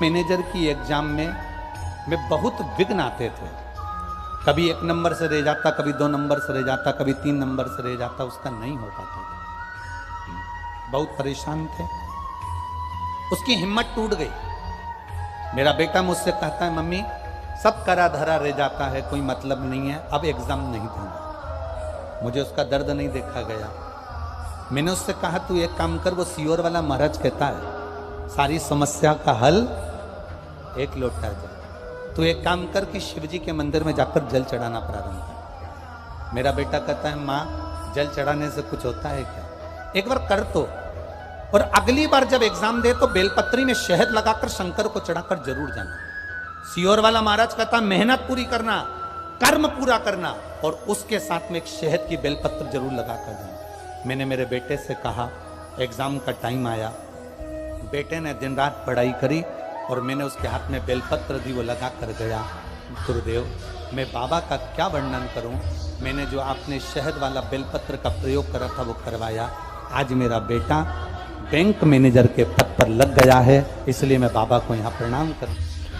Manager की exam में बहुत विघ्न आते थे। कभी 1 नंबर से रह जाता, कभी 2 नंबर से रह जाता, कभी 3 नंबर से रह जाता, उसका नहीं हो पाता था। बहुत परेशान थे, उसकी हिम्मत टूट गई। मेरा बेटा मुझसे कहता है, मम्मी सब करा धरा रह जाता है, कोई मतलब नहीं है, अब एग्जाम नहीं दूंगा। मुझे उसका दर्द नहीं देखा गया। मैंने उससे कहा, तू एक काम कर, वो सियोर वाला महाराज कहता है सारी समस्या का हल 1 लोटा जल। तू एक काम कर कि शिव जी के मंदिर में जाकर जल चढ़ाना प्रारंभ कर। मेरा बेटा कहता है, माँ जल चढ़ाने से कुछ होता है क्या? एक बार कर तो, और अगली बार जब एग्जाम दे तो बेलपत्री में शहद लगाकर शंकर को चढ़ाकर जरूर जाना। सियोर वाला महाराज कहता, मेहनत पूरी करना, कर्म पूरा करना, और उसके साथ में एक शहद की बेलपत्र जरूर लगाकर जाना। मैंने मेरे बेटे से कहा, एग्जाम का टाइम आया। बेटे ने दिन रात पढ़ाई करी और मैंने उसके हाथ में बेलपत्र दी, वो लगा कर गया। गुरुदेव, मैं बाबा का क्या वर्णन करूं, मैंने जो आपने शहद वाला बेलपत्र का प्रयोग करा था वो करवाया। आज मेरा बेटा बैंक मैनेजर के पद पर लग गया है, इसलिए मैं बाबा को यहाँ प्रणाम करूं।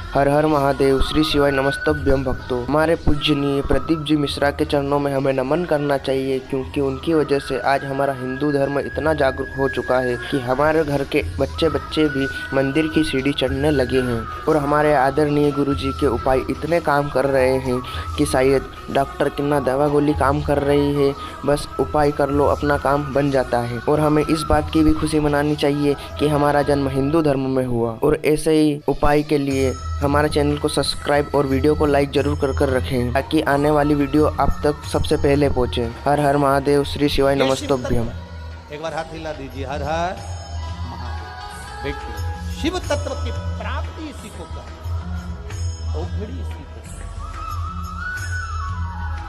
हर हर महादेव, श्री शिवाय नमस्तभ्यम भक्तों। हमारे पूजनीय प्रदीप जी मिश्रा के चरणों में हमें नमन करना चाहिए, क्योंकि उनकी वजह से आज हमारा हिंदू धर्म इतना जागरूक हो चुका है कि हमारे घर के बच्चे भी मंदिर की सीढ़ी चढ़ने लगे हैं। और हमारे आदरणीय गुरु जी के उपाय इतने काम कर रहे हैं कि शायद डॉक्टर की ना दवा गोली काम कर रही है, बस उपाय कर लो अपना काम बन जाता है। और हमें इस बात की भी खुशी मनानी चाहिए कि हमारा जन्म हिंदू धर्म में हुआ। और ऐसे ही उपाय के लिए हमारे चैनल को सब्सक्राइब और वीडियो को लाइक जरूर कर रखें, ताकि आने वाली वीडियो आप तक सबसे पहले पहुंचे। हर हर महादेव, श्री शिवाय नमस्तभ्यम। एक बार हाथ हिला दीजिए, हर हर महादेव। देखिए, शिव तत्व की प्राप्ति इसी को कर, औघड़ी इसी को कर।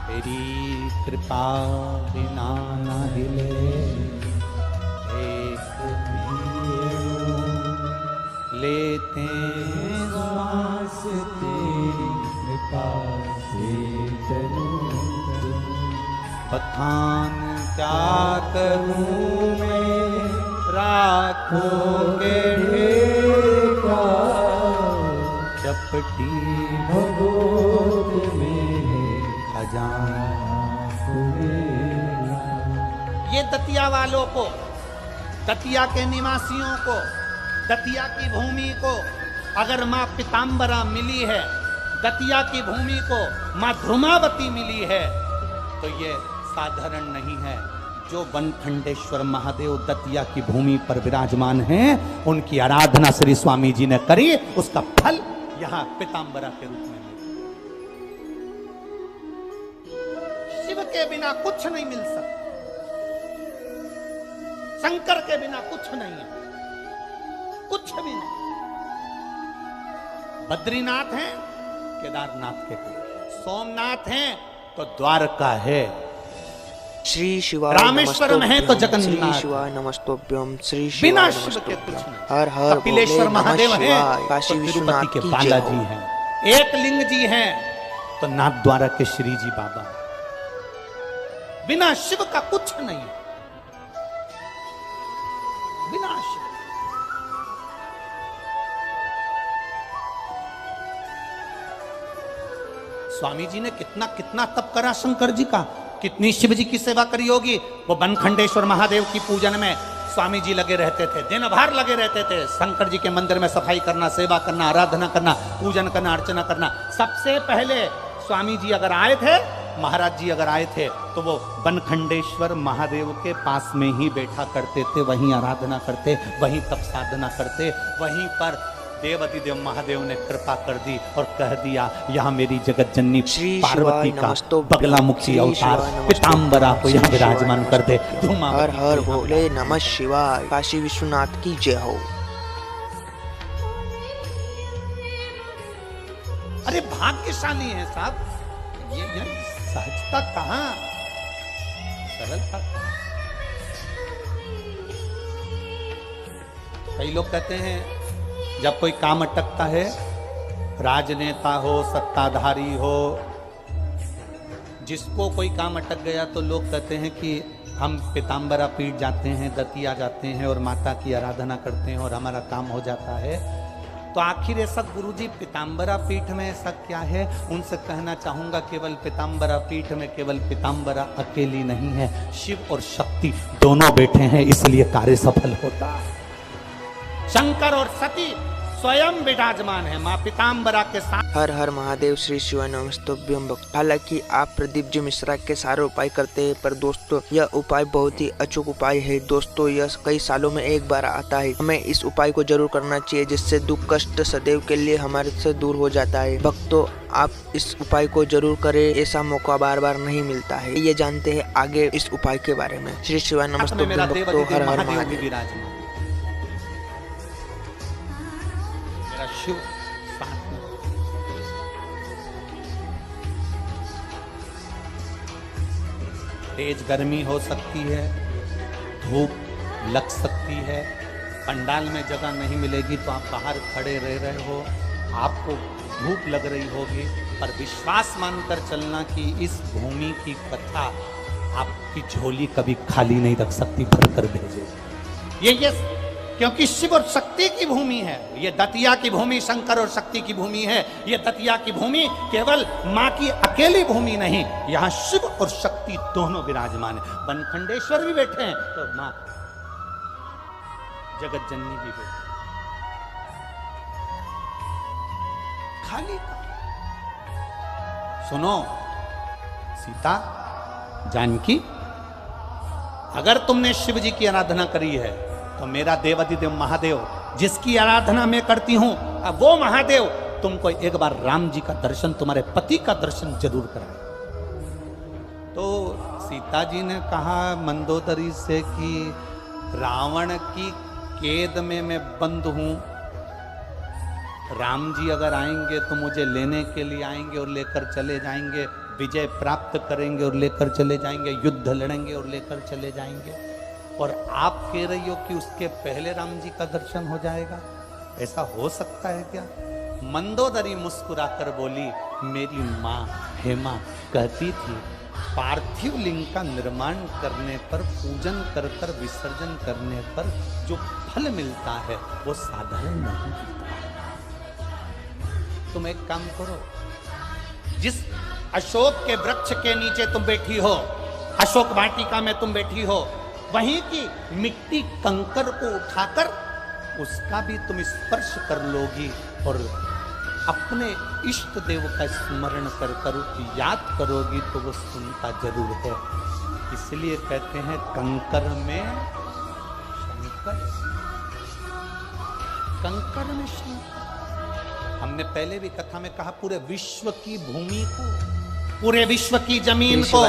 तेरी कृपा बिना न हिले एक लेते श्वास, तेरी कृपा से चलूं। बखान क्या करूं मैं, राखोगे ढेका, चपटी भगोत में खजाना सुनेगा। ये दतिया वालों को, दतिया के निवासियों को, दतिया की भूमि को अगर माँ पीताम्बरा मिली है, दतिया की भूमि को माँ ध्रुमावती मिली है, तो ये साधारण नहीं है। जो वनखंडेश्वर महादेव दतिया की भूमि पर विराजमान हैं, उनकी आराधना श्री स्वामी जी ने करी, उसका फल यहाँ पीताम्बरा के रूप में मिला। शिव के बिना कुछ नहीं मिल सकता, शंकर के बिना कुछ नहीं है, कुछ भी नहीं। बद्रीनाथ हैं, केदारनाथ के करीब, सोमनाथ हैं तो द्वारका है, श्री शिवाय रामेश्वरम है तो जगन्नाथ, श्री शिवाय नमस्तभ्यम, श्री बिना शिवाय शिव के कुछ नमस्तभ्यम। नहीं। हर हर कपिलेश्वर महादेव हैं काशी तो तिरुपति विश्वनाथ के की बालाजी जय हो। हैं, एक लिंग जी हैं तो नाथ द्वारा के श्री जी बाबा। बिना शिव का कुछ नहीं, बिना शिव। स्वामी जी ने कितना कितना तप करा शंकर जी का, कितनी शिव जी की सेवा करी होगी। वो बनखंडेश्वर महादेव की पूजन में स्वामी जी लगे रहते थे, दिन भर लगे रहते थे। शंकर जी के मंदिर में सफाई करना, सेवा करना, आराधना करना, पूजन करना, अर्चना करना। सबसे पहले स्वामी जी अगर आए थे, महाराज जी अगर आए थे, तो वो बनखंडेश्वर महादेव के पास में ही बैठा करते थे, वहीं आराधना करते, वहीं तप साधना करते। वहीं पर देवाधिदेव महादेव ने कृपा कर दी और कह दिया, यहाँ मेरी जगत जननी पार्वती का बगला मुखी अवतार पीताम्बरा को यहाँ विराजमान कर दे। हर हर भोले नमः शिवाय, काशी विश्वनाथ की जय हो। अरे भाग्यशाली है साहब, ये सहजता कहाँ, सरलता कहाँ। कई लोग कहते हैं जब कोई काम अटकता है, राजनेता हो, सत्ताधारी हो, जिसको कोई काम अटक गया तो लोग कहते हैं कि हम पीताम्बरा पीठ जाते हैं, दतिया जाते हैं और माता की आराधना करते हैं और हमारा काम हो जाता है। तो आखिर ऐसा गुरुजी पीताम्बरा पीठ में ऐसा क्या है? उनसे कहना चाहूंगा केवल पीताम्बरा पीठ में केवल पीताम्बरा अकेली नहीं है, शिव और शक्ति दोनों बैठे हैं, इसलिए कार्य सफल होता है। शंकर और सती स्वयं विराजमान है मां पीताम्बरा के साथ। हर हर महादेव, श्री शिवाय नमस्तुभ्यं भक्त। हालांकि आप प्रदीप जी मिश्रा के सारे उपाय करते हैं, पर दोस्तों यह उपाय बहुत ही अचूक उपाय है। दोस्तों यह कई सालों में एक बार आता है। हमें इस उपाय को जरूर करना चाहिए, जिससे दुख कष्ट सदैव के लिए हमारे से दूर हो जाता है। भक्तों आप इस उपाय को जरूर करें, ऐसा मौका बार बार नहीं मिलता है। ये जानते हैं आगे इस उपाय के बारे में। श्री शिवाय नमस्तुभ्यं भक्तों, हर हर महादेव। शिव साथ में। तेज गर्मी हो सकती है, धूप लग सकती है, पंडाल में जगह नहीं मिलेगी तो आप बाहर खड़े रह रहे हो, आपको धूप लग रही होगी, पर विश्वास मानकर चलना कि इस भूमि की कथा आपकी झोली कभी खाली नहीं रख सकती, भरकर भेजेगी। ये क्योंकि शिव और शक्ति की भूमि है। ये दतिया की भूमि शंकर और शक्ति की भूमि है। ये दतिया की भूमि केवल मां की अकेली भूमि नहीं, यहाँ शिव और शक्ति दोनों विराजमान है। बनखंडेश्वर भी बैठे हैं तो मां जगत जननी भी बैठे, खाली। सुनो सीता जानकी, अगर तुमने शिव जी की आराधना करी है तो मेरा देवाधिदेव महादेव जिसकी आराधना मैं करती हूं, अब वो महादेव तुमको एक बार राम जी का दर्शन, तुम्हारे पति का दर्शन जरूर कराए। तो सीता जी ने कहा मंदोदरी से कि रावण की कैद में मैं बंद हूं, राम जी अगर आएंगे तो मुझे लेने के लिए आएंगे और लेकर चले जाएंगे, विजय प्राप्त करेंगे और लेकर चले जाएंगे, युद्ध लड़ेंगे और लेकर चले जाएंगे, और आप कह रही हो कि उसके पहले राम जी का दर्शन हो जाएगा। ऐसा हो सकता है क्या? मंदोदरी मुस्कुराकर बोली, मेरी माँ हेमा कहती थी पार्थिव लिंग का निर्माण करने पर, पूजन कर कर विसर्जन करने पर जो फल मिलता है वो साधारण नहीं मिलता। तुम एक काम करो, जिस अशोक के वृक्ष के नीचे तुम बैठी हो, अशोक वाटिका में तुम बैठी हो, वहीं की मिट्टी कंकर को उठाकर उसका भी तुम स्पर्श कर लोगी और अपने इष्ट देव का स्मरण कर कर याद करोगी तो वो सुनता जरूर है। इसलिए कहते हैं कंकर में शंकर, कंकर में शंकर। हमने पहले भी कथा में कहा पूरे विश्व की भूमि को, पूरे विश्व की जमीन को,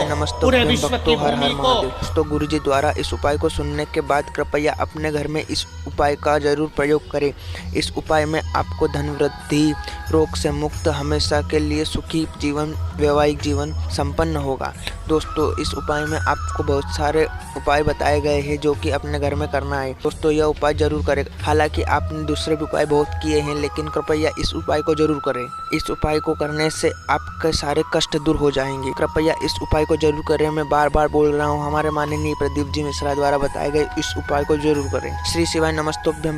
पूरे विश्व की भूमि को। तो गुरुजी द्वारा इस उपाय को सुनने के बाद कृपया अपने घर में इस उपाय का जरूर प्रयोग करें। इस उपाय में आपको धन वृद्धि, रोग से मुक्त, हमेशा के लिए सुखी जीवन, वैवाहिक जीवन संपन्न होगा। दोस्तों इस उपाय में आपको बहुत सारे उपाय बताए गए हैं जो कि अपने घर में करना है। दोस्तों यह उपाय जरूर करें। हालांकि आपने दूसरे भी उपाय बहुत किए हैं, लेकिन कृपया इस उपाय को जरूर करें। इस उपाय को करने से आपके सारे कष्ट दूर हो जाएंगे। कृपया इस उपाय को जरूर करें। मैं बार बार बोल रहा हूँ, हमारे माननीय प्रदीप जी मिश्रा द्वारा बताए गए इस उपाय को जरूर करें। श्री शिवाय नमस्तुभ्यं।